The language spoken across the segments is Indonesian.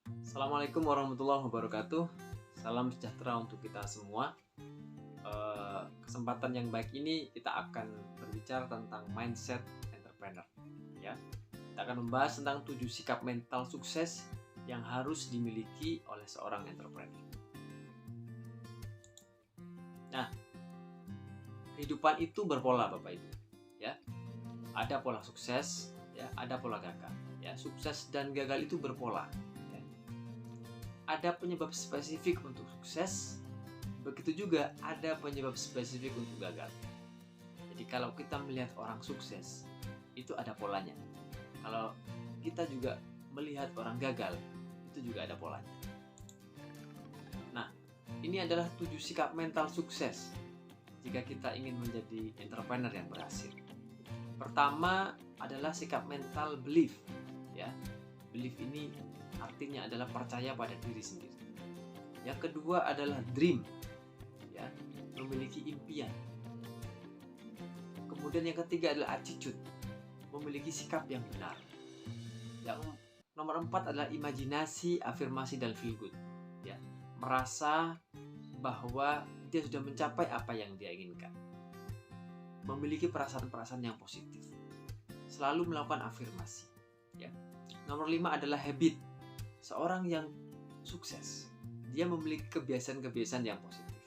Assalamualaikum warahmatullahi wabarakatuh. Salam sejahtera untuk kita semua. Kesempatan yang baik ini kita akan berbicara tentang mindset entrepreneur. Ya, kita akan membahas tentang 7 sikap mental sukses yang harus dimiliki oleh seorang entrepreneur. Nah, kehidupan itu berpola, Bapak Ibu. Ya, ada pola sukses, ya, ada pola gagal. Ya, sukses dan gagal itu berpola. Ada penyebab spesifik untuk sukses, begitu juga ada penyebab spesifik untuk gagal. Jadi kalau kita melihat orang sukses, itu ada polanya. Kalau kita juga melihat orang gagal, itu juga ada polanya. Nah, ini adalah 7 sikap mental sukses jika kita ingin menjadi entrepreneur yang berhasil. Pertama adalah sikap mental belief, ya. Belief ini artinya adalah percaya pada diri sendiri. Yang kedua adalah dream, ya, memiliki impian. Kemudian yang ketiga adalah attitude, memiliki sikap yang benar. Yang nomor 4 adalah imajinasi, afirmasi, dan feel good, ya, merasa bahwa dia sudah mencapai apa yang dia inginkan. Memiliki perasaan-perasaan yang positif, selalu melakukan afirmasi, ya. Nomor 5 adalah habit. Seorang yang sukses, dia memiliki kebiasaan-kebiasaan yang positif,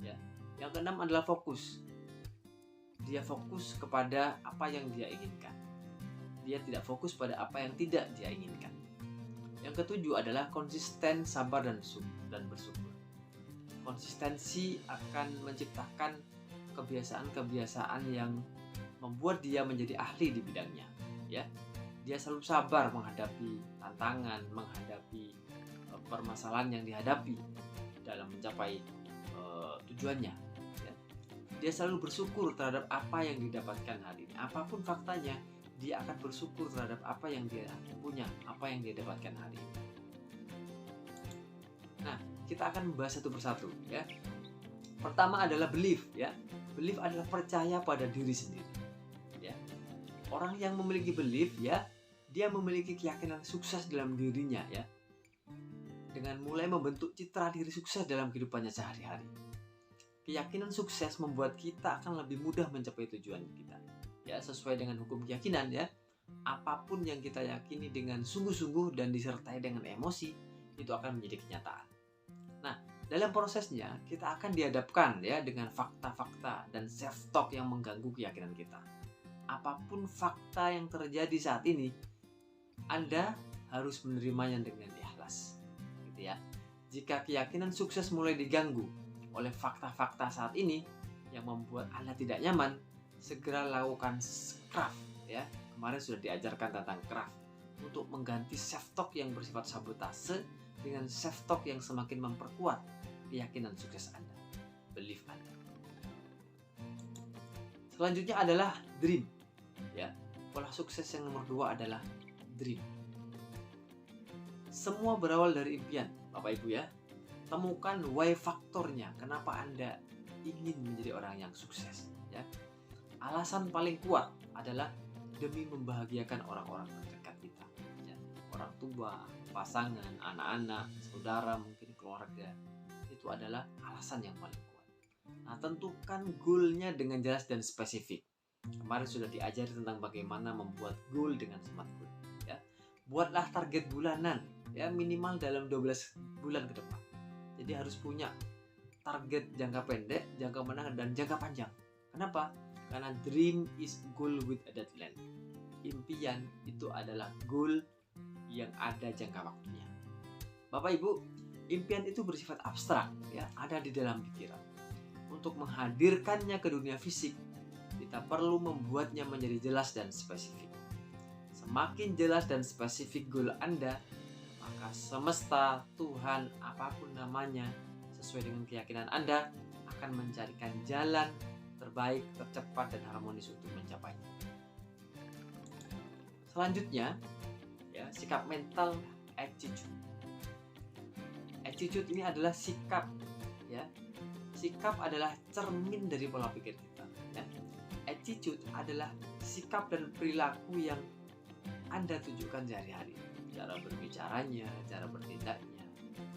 ya. Yang keenam adalah fokus. Dia fokus kepada apa yang dia inginkan. Dia tidak fokus pada apa yang tidak dia inginkan. Yang ketujuh adalah konsisten, sabar, dan bersyukur. Konsistensi akan menciptakan kebiasaan-kebiasaan yang membuat dia menjadi ahli di bidangnya, ya. Dia selalu sabar menghadapi tantangan, menghadapi permasalahan yang dihadapi dalam mencapai tujuannya. Ya. Dia selalu bersyukur terhadap apa yang didapatkan hari ini. Apapun faktanya, dia akan bersyukur terhadap apa yang dia punya, apa yang dia dapatkan hari ini. Nah, kita akan membahas satu persatu, ya. Pertama adalah belief, ya. Belief adalah percaya pada diri sendiri. Ya. Orang yang memiliki belief, ya, dia memiliki keyakinan sukses dalam dirinya, ya, dengan mulai membentuk citra diri sukses dalam kehidupannya sehari-hari. Keyakinan sukses membuat kita akan lebih mudah mencapai tujuan kita, ya, sesuai dengan hukum keyakinan, ya. Apapun yang kita yakini dengan sungguh-sungguh dan disertai dengan emosi, itu akan menjadi kenyataan. Nah, dalam prosesnya kita akan dihadapkan, ya, dengan fakta-fakta dan self-talk yang mengganggu keyakinan kita. Apapun fakta yang terjadi saat ini, Anda harus menerimanya dengan ikhlas, gitu ya. Jika keyakinan sukses mulai diganggu oleh fakta-fakta saat ini yang membuat Anda tidak nyaman, segera lakukan craft, ya. Kemarin sudah diajarkan tentang craft untuk mengganti self-talk yang bersifat sabotase dengan self-talk yang semakin memperkuat keyakinan sukses Anda, belief Anda. Selanjutnya adalah dream, ya. Pola sukses yang nomor 2 adalah dream. Semua berawal dari impian, Bapak Ibu, ya. Temukan why faktornya, kenapa Anda ingin menjadi orang yang sukses, ya. Alasan paling kuat adalah demi membahagiakan orang-orang terdekat kita, ya. Orang tua, pasangan, anak-anak, saudara, mungkin keluarga. Itu adalah alasan yang paling kuat. Nah, tentukan goal-nya dengan jelas dan spesifik. Kemarin sudah diajari tentang bagaimana membuat goal dengan smart goal, ya. Buatlah target bulanan, ya, minimal dalam 12 bulan ke depan. Jadi harus punya target jangka pendek, jangka menengah, dan jangka panjang. Kenapa? Karena dream is goal with a deadline. Impian itu adalah goal yang ada jangka waktunya. Bapak Ibu, impian itu bersifat abstrak, ya, ada di dalam pikiran. Untuk menghadirkannya ke dunia fisik, kita perlu membuatnya menjadi jelas dan spesifik. Semakin jelas dan spesifik goal Anda, maka semesta, Tuhan, apapun namanya, sesuai dengan keyakinan Anda, akan mencarikan jalan terbaik, tercepat, dan harmonis untuk mencapainya. Selanjutnya, ya, sikap mental attitude. Attitude ini adalah sikap, ya. Sikap adalah cermin dari pola pikir kita, ya. Attitude adalah sikap dan perilaku yang Anda tunjukkan sehari-hari, ya. cara berbicaranya, cara bertindaknya,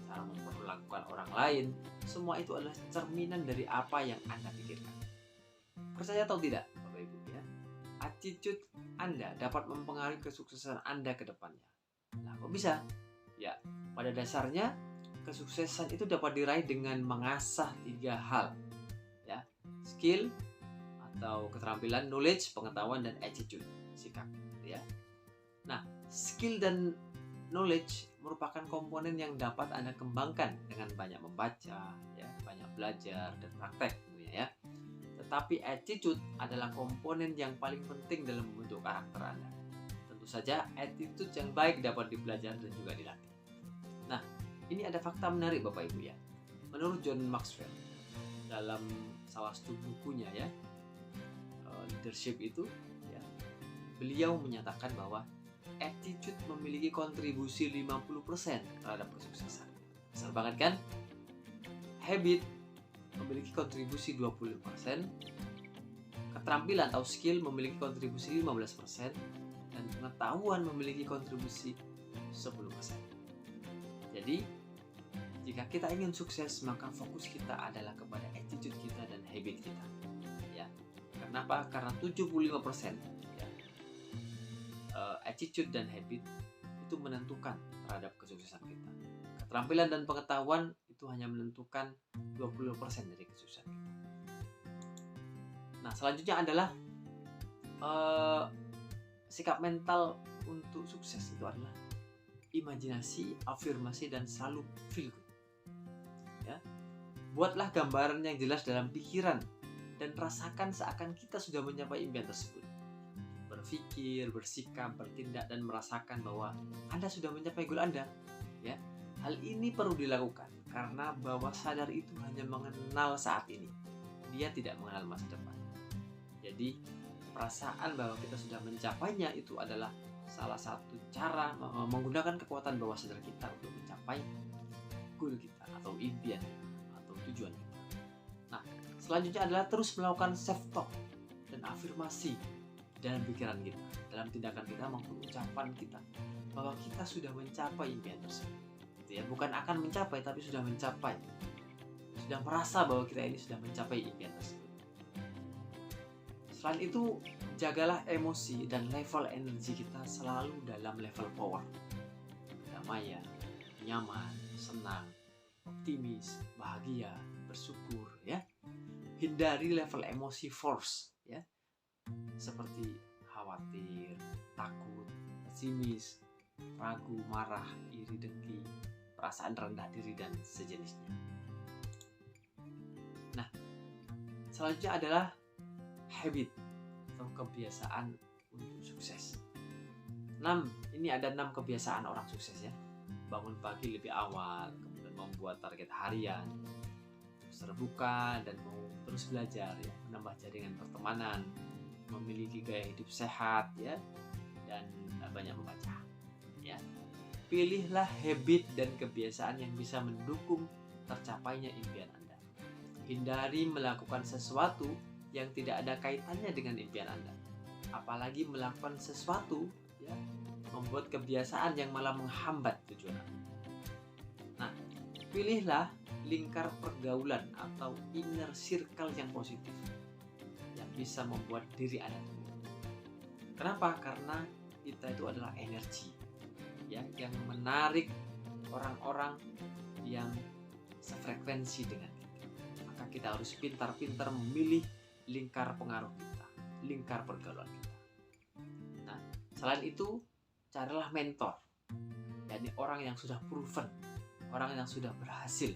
cara memperlakukan orang lain, semua itu adalah cerminan dari apa yang Anda pikirkan. Percaya atau tidak, Bapak Ibu ya, attitude Anda dapat mempengaruhi kesuksesan Anda ke depannya. Nah, kok bisa? Ya, pada dasarnya kesuksesan itu dapat diraih dengan mengasah 3 hal. Ya, skill atau keterampilan, knowledge, pengetahuan, dan attitude, sikap, ya. Nah, skill dan knowledge merupakan komponen yang dapat Anda kembangkan dengan banyak membaca, ya, banyak belajar dan praktek tentunya ya. Tetapi attitude adalah komponen yang paling penting dalam membentuk karakter Anda. Tentu saja attitude yang baik dapat dipelajari dan juga dilatih. Nah, ini ada fakta menarik Bapak Ibu ya. Menurut John Maxwell dalam salah satu bukunya ya, leadership itu ya, beliau menyatakan bahwa attitude memiliki kontribusi 50% terhadap kesuksesan. Besar banget kan? Habit memiliki kontribusi 20%, keterampilan atau skill memiliki kontribusi 15%, dan pengetahuan memiliki kontribusi 10%. Jadi, jika kita ingin sukses, maka fokus kita adalah kepada attitude kita dan habit kita. Ya. Kenapa? Karena 75% ya, attitude dan habit itu menentukan terhadap kesuksesan kita. Keterampilan dan pengetahuan itu hanya menentukan 20% dari kesuksesan kita. Nah, selanjutnya adalah sikap mental untuk sukses itu adalah imajinasi, afirmasi, dan selalu feel good. Ya. Buatlah gambaran yang jelas dalam pikiran dan rasakan seakan kita sudah mencapai impian tersebut. Berpikir, bersikap, bertindak, dan merasakan bahwa Anda sudah mencapai goal Anda. Ya. Hal ini perlu dilakukan karena bawah sadar itu hanya mengenal saat ini. Dia tidak mengenal masa depan. Jadi, perasaan bahwa kita sudah mencapainya itu adalah salah satu cara menggunakan kekuatan bawah sadar kita untuk mencapai goal kita atau impian atau tujuan kita. Nah, selanjutnya adalah terus melakukan self-talk dan afirmasi dalam pikiran kita, dalam tindakan kita maupun ucapan kita, bahwa kita sudah mencapai impian tersebut. Ya, bukan akan mencapai, tapi sudah mencapai. Sudah merasa bahwa kita ini sudah mencapai impian tersebut. Selain itu, jagalah emosi dan level energi kita selalu dalam level power. Kedamaian, nyaman, senang, optimis, bahagia, bersyukur ya. Hindari level emosi force ya. Seperti khawatir, takut, pesimis, ragu, marah, iri, dengki, perasaan rendah diri, dan sejenisnya. Nah, selanjutnya adalah habit atau kebiasaan untuk sukses. Ini ada 6 kebiasaan orang sukses ya. Bangun pagi lebih awal, kemudian membuat target harian, terus terbuka dan mau terus belajar ya, menambah jaringan pertemanan, memiliki gaya hidup sehat ya, dan banyak membaca ya. Pilihlah habit dan kebiasaan yang bisa mendukung tercapainya impian Anda. Hindari melakukan sesuatu yang tidak ada kaitannya dengan impian Anda. Apalagi melakukan sesuatu ya, membuat kebiasaan yang malah menghambat tujuan Anda. Nah, pilihlah lingkar pergaulan atau inner circle yang positif yang bisa membuat diri Anda tumbuh. Kenapa? Karena kita itu adalah energi ya, yang menarik orang-orang yang sefrekuensi dengan kita. Maka kita harus pintar-pintar memilih lingkar pengaruh kita, lingkar pergaulan kita. Nah, selain itu, carilah mentor, yakni orang yang sudah proven, orang yang sudah berhasil,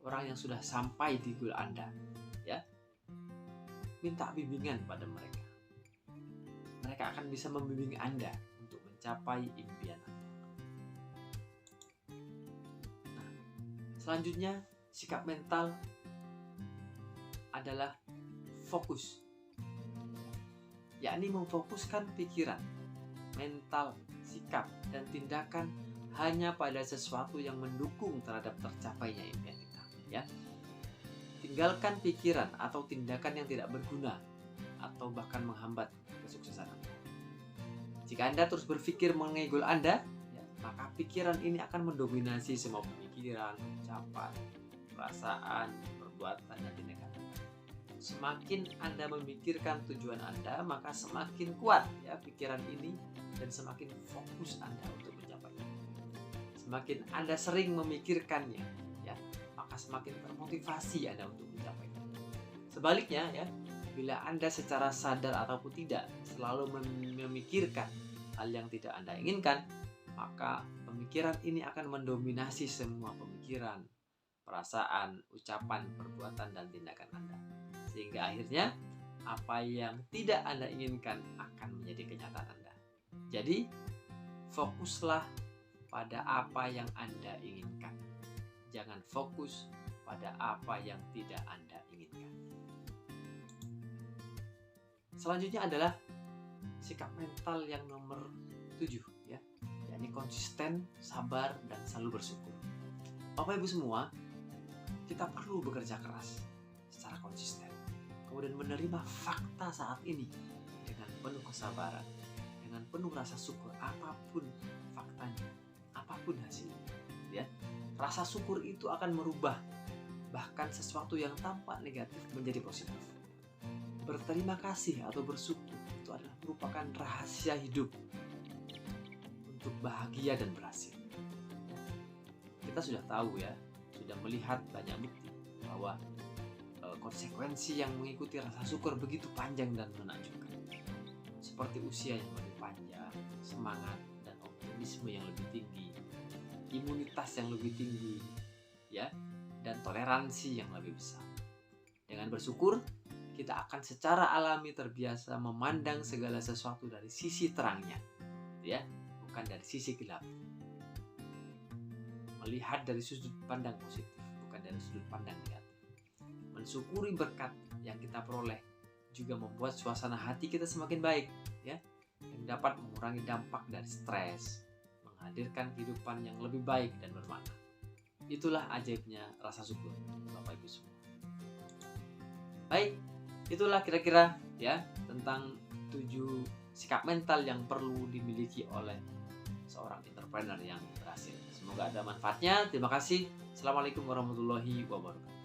orang yang sudah sampai di goal Anda, ya. Minta bimbingan pada mereka. Mereka akan bisa membimbing Anda untuk mencapai impian Anda. Nah, selanjutnya, sikap mental adalah fokus, yakni memfokuskan pikiran, mental, sikap, dan tindakan hanya pada sesuatu yang mendukung terhadap tercapainya impian kita ya. Tinggalkan pikiran atau tindakan yang tidak berguna atau bahkan menghambat kesuksesan Anda. Jika Anda terus berpikir mengenai goal Anda ya, maka pikiran ini akan mendominasi semua pemikiran, ucapan, perasaan, perbuatan, dan tindakan. Semakin Anda memikirkan tujuan Anda, maka semakin kuat ya pikiran ini dan semakin fokus Anda untuk mencapainya. Semakin Anda sering memikirkannya, ya, maka semakin termotivasi Anda untuk mencapainya. Sebaliknya ya, bila Anda secara sadar ataupun tidak selalu memikirkan hal yang tidak Anda inginkan, maka pemikiran ini akan mendominasi semua pemikiran, perasaan, ucapan, perbuatan, dan tindakan Anda. Sehingga akhirnya apa yang tidak Anda inginkan akan menjadi kenyataan Anda. Jadi, fokuslah pada apa yang Anda inginkan. Jangan fokus pada apa yang tidak Anda inginkan. Selanjutnya adalah sikap mental yang nomor 7 ya, yakni konsisten, sabar, dan selalu bersyukur. Bapak Ibu semua, kita perlu bekerja keras secara konsisten, kemudian menerima fakta saat ini dengan penuh kesabaran, dengan penuh rasa syukur apapun faktanya, apapun hasilnya. Ya, rasa syukur itu akan merubah bahkan sesuatu yang tampak negatif menjadi positif. Berterima kasih atau bersyukur itu adalah merupakan rahasia hidup untuk bahagia dan berhasil. Kita sudah tahu ya, sudah melihat banyak bukti bahwa konsekuensi yang mengikuti rasa syukur begitu panjang dan menakjubkan. Seperti usia yang lebih panjang, semangat dan optimisme yang lebih tinggi, imunitas yang lebih tinggi, ya, dan toleransi yang lebih besar. Dengan bersyukur, kita akan secara alami terbiasa memandang segala sesuatu dari sisi terangnya, ya, bukan dari sisi gelap. Melihat dari sudut pandang positif, bukan dari sudut pandang negatif. Mensyukuri berkat yang kita peroleh juga membuat suasana hati kita semakin baik, ya, yang dapat mengurangi dampak dari stres, menghadirkan kehidupan yang lebih baik dan bermakna. Itulah ajaibnya rasa syukur, Bapak Ibu semua. Baik, itulah kira-kira ya tentang 7 sikap mental yang perlu dimiliki oleh seorang entrepreneur yang berhasil. Semoga ada manfaatnya. Terima kasih. Assalamualaikum warahmatullahi wabarakatuh.